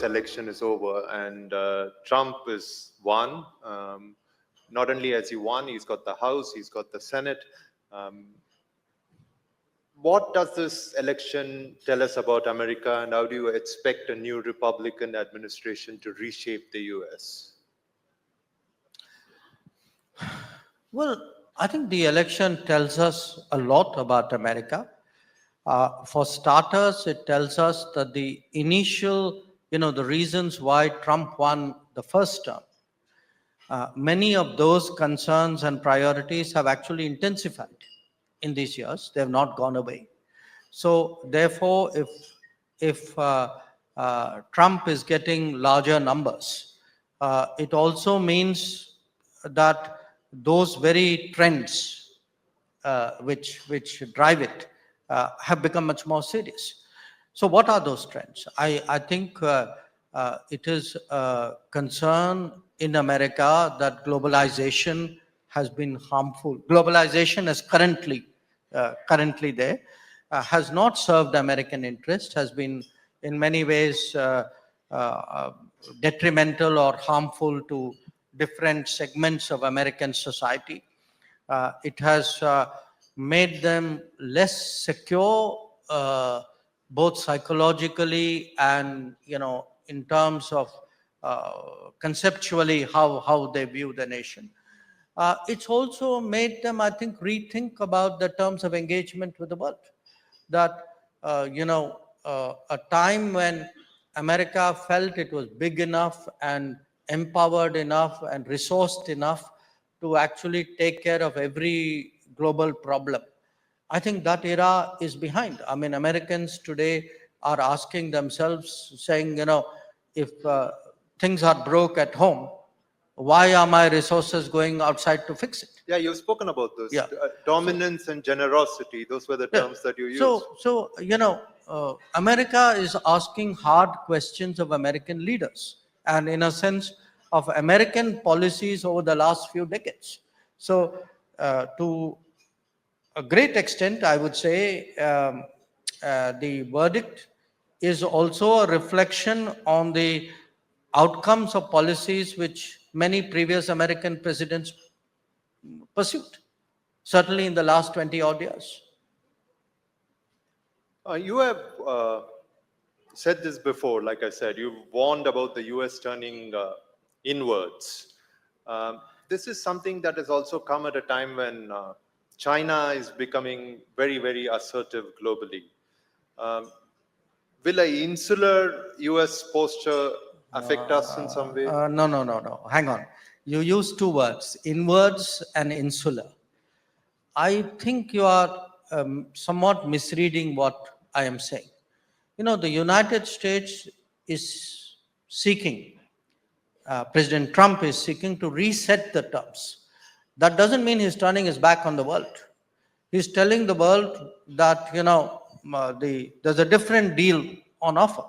US election is over and Trump is won. Not only has he won, he's got the House, he's got the Senate. What does this election tell us about America, and how do you expect a new Republican administration to reshape the US? Well, I think the election tells us a lot about America. For starters, it tells us that the initial, the reasons why Trump won the first term, many of those concerns and priorities have actually intensified in these years. They have not gone away. So therefore, if Trump is getting larger numbers, it also means that those very trends which drive it have become much more serious. So what are those trends? I think it is a concern in America that globalization has been harmful. Globalization is currently there, has not served American interest, has been in many ways detrimental or harmful to different segments of American society. It has made them less secure, both psychologically and in terms of conceptually how they view the nation. It's also made them, I think, rethink about the terms of engagement with the world. That a time when America felt it was big enough and empowered enough and resourced enough to actually take care of every global problem. I think that era is behind. I mean, Americans today are asking themselves, saying, if things are broke at home, why are my resources going outside to fix it? Yeah, you've spoken about those. Yeah. Dominance and generosity, those were the terms that you used. So America is asking hard questions of American leaders and in a sense of American policies over the last few decades. So to a great extent, I would say the verdict is also a reflection on the outcomes of policies which many previous American presidents pursued, certainly in the last 20 odd years. You have said this before, like I said, you've warned about the US turning inwards. This is something that has also come at a time when China is becoming very, very assertive globally. Will an insular US posture affect us in some way? No. Hang on. You use two words, inwards and insular. I think you are somewhat misreading what I am saying. The United States is seeking, President Trump is seeking to reset the terms. That doesn't mean he's turning his back on the world. He's telling the world that, there's a different deal on offer.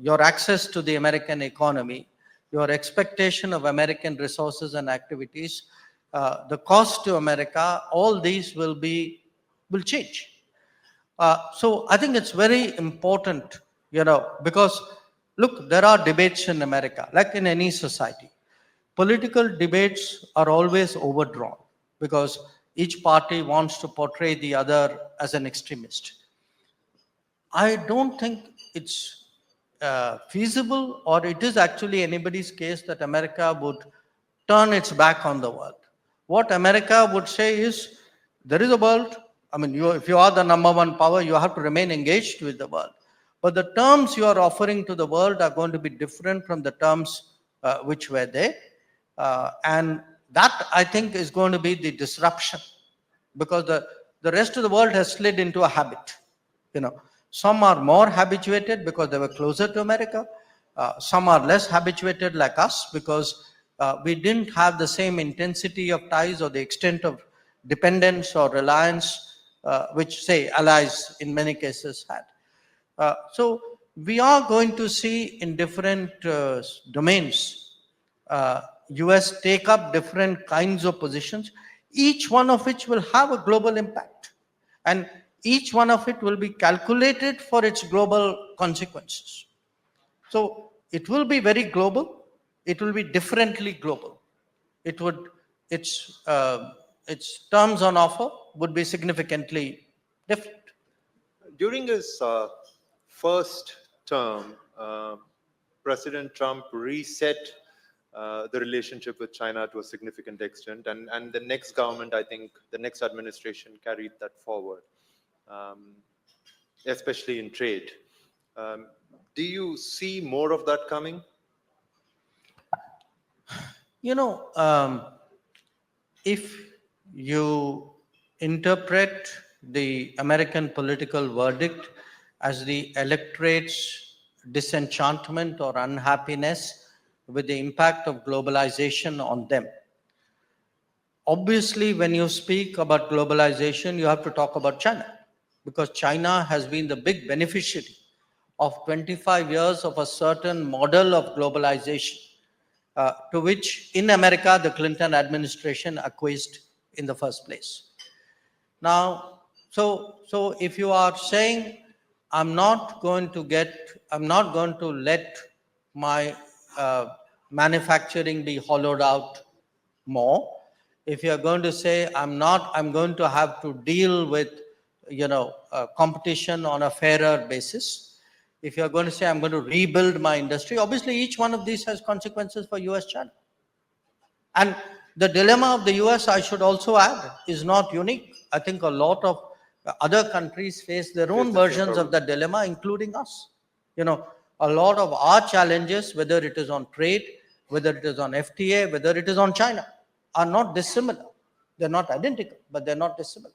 Your access to the American economy, your expectation of American resources and activities, the cost to America, all these will change. So I think it's very important, because look, there are debates in America, like in any society. Political debates are always overdrawn because each party wants to portray the other as an extremist. I don't think it's feasible, or it is actually anybody's case, that America would turn its back on the world. What America would say is, there is a world. I mean, if you are the number one power, you have to remain engaged with the world. But the terms you are offering to the world are going to be different from the terms which were there. And that, I think, is going to be the disruption, because the rest of the world has slid into a habit. Some are more habituated because they were closer to America. Some are less habituated, like us, because we didn't have the same intensity of ties or the extent of dependence or reliance which, say, allies in many cases had. So we are going to see in different domains, US take up different kinds of positions, each one of which will have a global impact. And each one of it will be calculated for its global consequences. So it will be very global. It will be differently global. It would, its terms on offer would be significantly different. During his first term, President Trump reset the relationship with China to a significant extent, and the next government, I think, the next administration carried that forward, especially in trade. Do you see more of that coming? You know, if you interpret the American political verdict as the electorate's disenchantment or unhappiness with the impact of globalization on them, obviously, when you speak about globalization, you have to talk about China, because China has been the big beneficiary of 25 years of a certain model of globalization, to which in America the Clinton administration acquiesced in the first place. Now, so if you are saying I'm not going to let my manufacturing be hollowed out more, if you are going to say I'm going to have to deal with competition on a fairer basis, if you are going to say I'm going to rebuild my industry, obviously each one of these has consequences for US, China. And the dilemma of the US, I should also add, is not unique. I think a lot of other countries face their own versions of the dilemma, including us. A lot of our challenges, whether it is on trade, whether it is on FTA, whether it is on China, are not dissimilar. They're not identical, but they're not dissimilar.